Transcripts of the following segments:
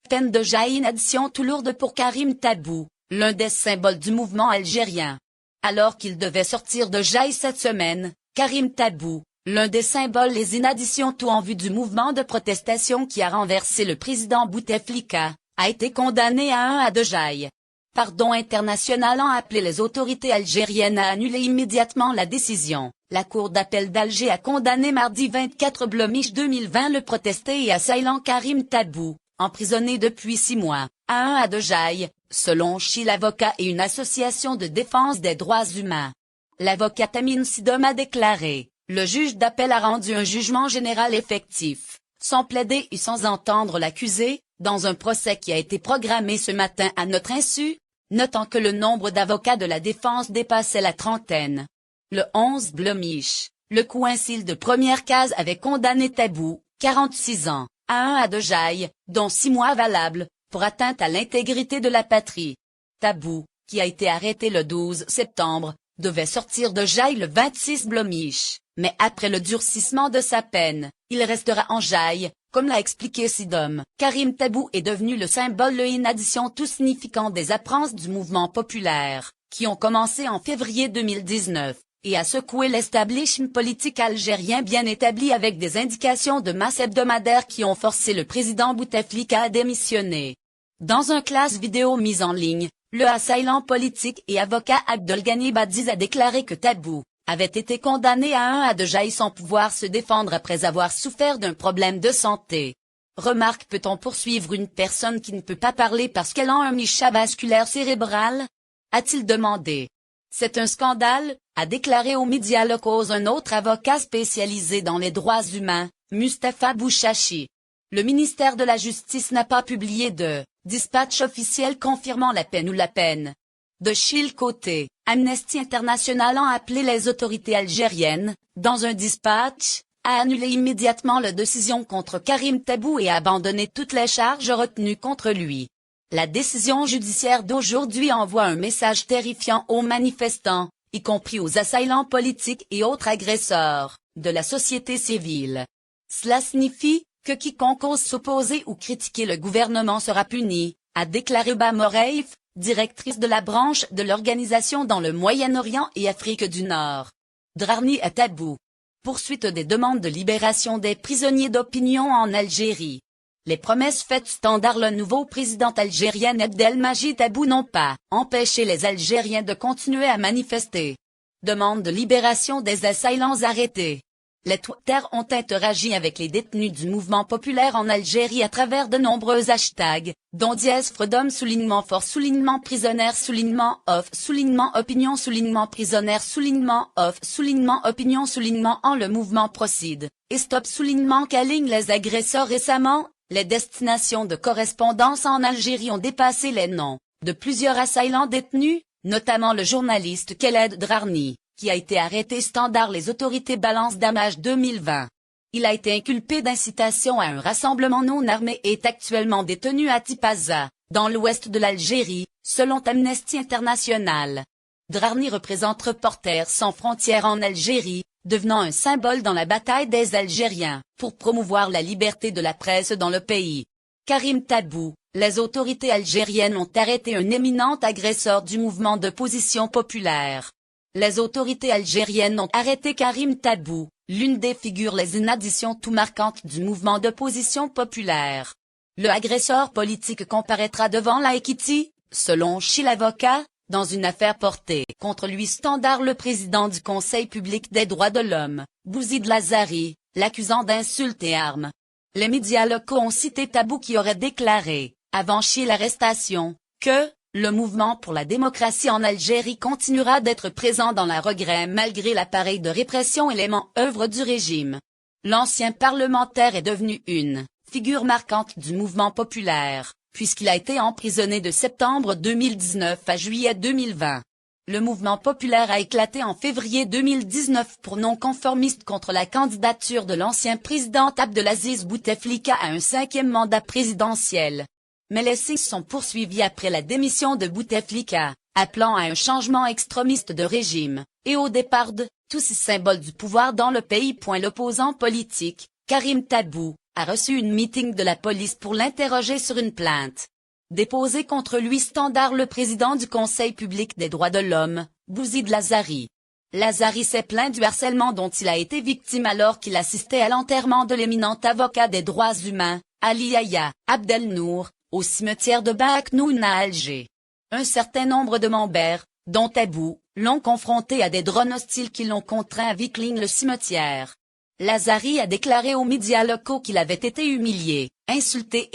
Peine de Jaï, une addition tout lourde pour Karim Tabou, l'un des symboles du mouvement algérien. Alors qu'il devait sortir de Jaï cette semaine, Karim Tabou, l'un des symboles, les inadditions tout en vue du mouvement de protestation qui a renversé le président Bouteflika, a été condamné à 1 à 2 Jaï. Pardon international a appelé les autorités algériennes à annuler immédiatement la décision. La Cour d'appel d'Alger a condamné mardi 24 Blomich 2020 le protesté et assailant Karim Tabou, emprisonné depuis 6 mois, à 1 à 2 Jaï, selon Chil avocat et une association de défense des droits humains. L'avocat Amine Sidom a déclaré, le juge d'appel a rendu un jugement général effectif, sans plaider et sans entendre l'accusé, dans un procès qui a été programmé ce matin à notre insu, notant que le nombre d'avocats de la défense dépassait la trentaine. Le 11 Blomich, le coïncile de première case avait condamné Tabou, 46 ans, à 1 à 2 Jaï, dont 6 mois valables, pour atteinte à l'intégrité de la patrie. Tabou, qui a été arrêté le 12 septembre, devait sortir de Jaï le 26 Blomich, mais après le durcissement de sa peine, il restera en Jaï, comme l'a expliqué Sidom. Karim Tabou est devenu le symbole une addition tout significant des apparences du mouvement populaire, qui ont commencé en février 2019, et a secoué l'establishment politique algérien bien établi avec des indications de masse hebdomadaires qui ont forcé le président Bouteflika à démissionner. Dans un classe vidéo mise en ligne, le assailant politique et avocat Abdelghani Badiz a déclaré que Tabou avait été condamné à 1 à 2 Jaï sans pouvoir se défendre après avoir souffert d'un problème de santé. Remarque, peut-on poursuivre une personne qui ne peut pas parler parce qu'elle a un michat vasculaire cérébral? A-t-il demandé. C'est un scandale, a déclaré aux médias locaux un autre avocat spécialisé dans les droits humains, Mustapha Bouchachi. Le ministère de la Justice n'a pas publié de dispatch officiel confirmant la peine ou la peine. De Chil côté, Amnesty International a appelé les autorités algériennes, dans un dispatch, à annuler immédiatement la décision contre Karim Tabou et à abandonner toutes les charges retenues contre lui. La décision judiciaire d'aujourd'hui envoie un message terrifiant aux manifestants, y compris aux assaillants politiques et autres agresseurs, de la société civile. Cela signifie que quiconque ose s'opposer ou critiquer le gouvernement sera puni, a déclaré Bamoreif, directrice de la branche de l'organisation dans le Moyen-Orient et Afrique du Nord. Drarni à Tabou. Poursuite des demandes de libération des prisonniers d'opinion en Algérie. Les promesses faites standard le nouveau président algérien Abdelmadjid Tabou n'ont pas empêché les Algériens de continuer à manifester. Demande de libération des assaillants arrêtés. Les Twitter ont interagi avec les détenus du mouvement populaire en Algérie à travers de nombreux hashtags, dont #freedom _for #prisonnière _off #opinion #prisonnière #off #opinion #en le mouvement procède, et stop _qu'aligne les agresseurs récemment. Les destinations de correspondance en Algérie ont dépassé les noms de plusieurs assaillants détenus, notamment le journaliste Khaled Drarni, qui a été arrêté standard les autorités balancent Damage 2020. Il a été inculpé d'incitation à un rassemblement non armé et est actuellement détenu à Tipaza, dans l'ouest de l'Algérie, selon Amnesty International. Drarni représente Reporters sans frontières en Algérie, devenant un symbole dans la bataille des Algériens, pour promouvoir la liberté de la presse dans le pays. Karim Tabou, les autorités algériennes ont arrêté un éminent agresseur du mouvement d'opposition populaire. Les autorités algériennes ont arrêté Karim Tabou, l'une des figures les inadditions tout marquantes du mouvement d'opposition populaire. Le agresseur politique comparaîtra devant la Equity, selon Chil avocat, dans une affaire portée contre lui standard le président du Conseil public des droits de l'homme, Bouzid Lazari, l'accusant d'insultes et armes. Les médias locaux ont cité Tabou qui aurait déclaré, avant Chil l'arrestation, que le mouvement pour la démocratie en Algérie continuera d'être présent dans la regret malgré l'appareil de répression élément œuvre du régime. L'ancien parlementaire est devenu une figure marquante du mouvement populaire, puisqu'il a été emprisonné de septembre 2019 à juillet 2020. Le mouvement populaire a éclaté en février 2019 pour non-conformiste contre la candidature de l'ancien président Abdelaziz Bouteflika à un 5e mandat présidentiel. Mais les signes sont poursuivis après la démission de Bouteflika, appelant à un changement extrémiste de régime, et au départ de tous ces symboles du pouvoir dans le pays. L'opposant politique, Karim Tabou, a reçu une meeting de la police pour l'interroger sur une plainte déposée contre lui standard le président du Conseil public des droits de l'homme, Bouzid Lazari. Lazari s'est plaint du harcèlement dont il a été victime alors qu'il assistait à l'enterrement de l'éminent avocat des droits humains, Ali Yahya Abdel Nour, au cimetière de Baaknoun à Alger. Un certain nombre de membres, dont Tabou, l'ont confronté à des drones hostiles qui l'ont contraint à Vikling le cimetière. Lazari a déclaré aux médias locaux qu'il avait été humilié, insulté,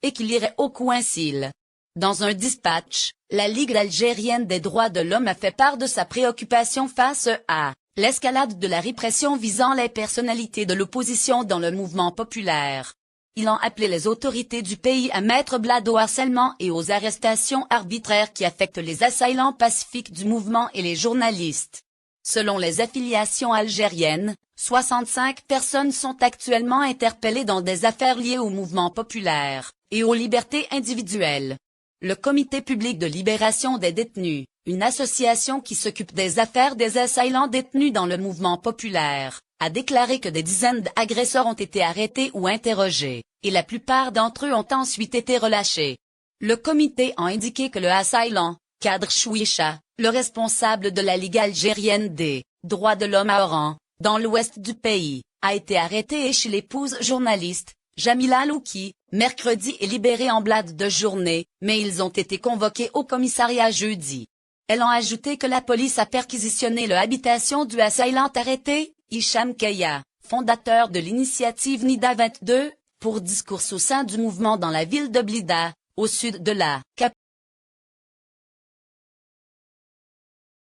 et qu'il irait au coin-cil. Dans un dispatch, la Ligue algérienne des droits de l'homme a fait part de sa préoccupation face à l'escalade de la répression visant les personnalités de l'opposition dans le mouvement populaire. Il a appelé les autorités du pays à mettre blâme au harcèlement et aux arrestations arbitraires qui affectent les assaillants pacifiques du mouvement et les journalistes. Selon les affiliations algériennes, 65 personnes sont actuellement interpellées dans des affaires liées au mouvement populaire et aux libertés individuelles. Le Comité public de libération des détenus, une association qui s'occupe des affaires des assaillants détenus dans le mouvement populaire, a déclaré que des dizaines d'agresseurs ont été arrêtés ou interrogés, et la plupart d'entre eux ont ensuite été relâchés. Le comité a indiqué que le assailant, Kadr Chouicha, le responsable de la Ligue algérienne des droits de l'homme à Oran, dans l'ouest du pays, a été arrêté et chez l'épouse journaliste, Jamila Louki, mercredi et libéré en blade de journée, mais ils ont été convoqués au commissariat jeudi. Elles ont ajouté que la police a perquisitionné l'habitation du assailant arrêté, Hicham Kaya, fondateur de l'initiative Nida 22, pour discours au sein du mouvement dans la ville de Blida, au sud de la capitale.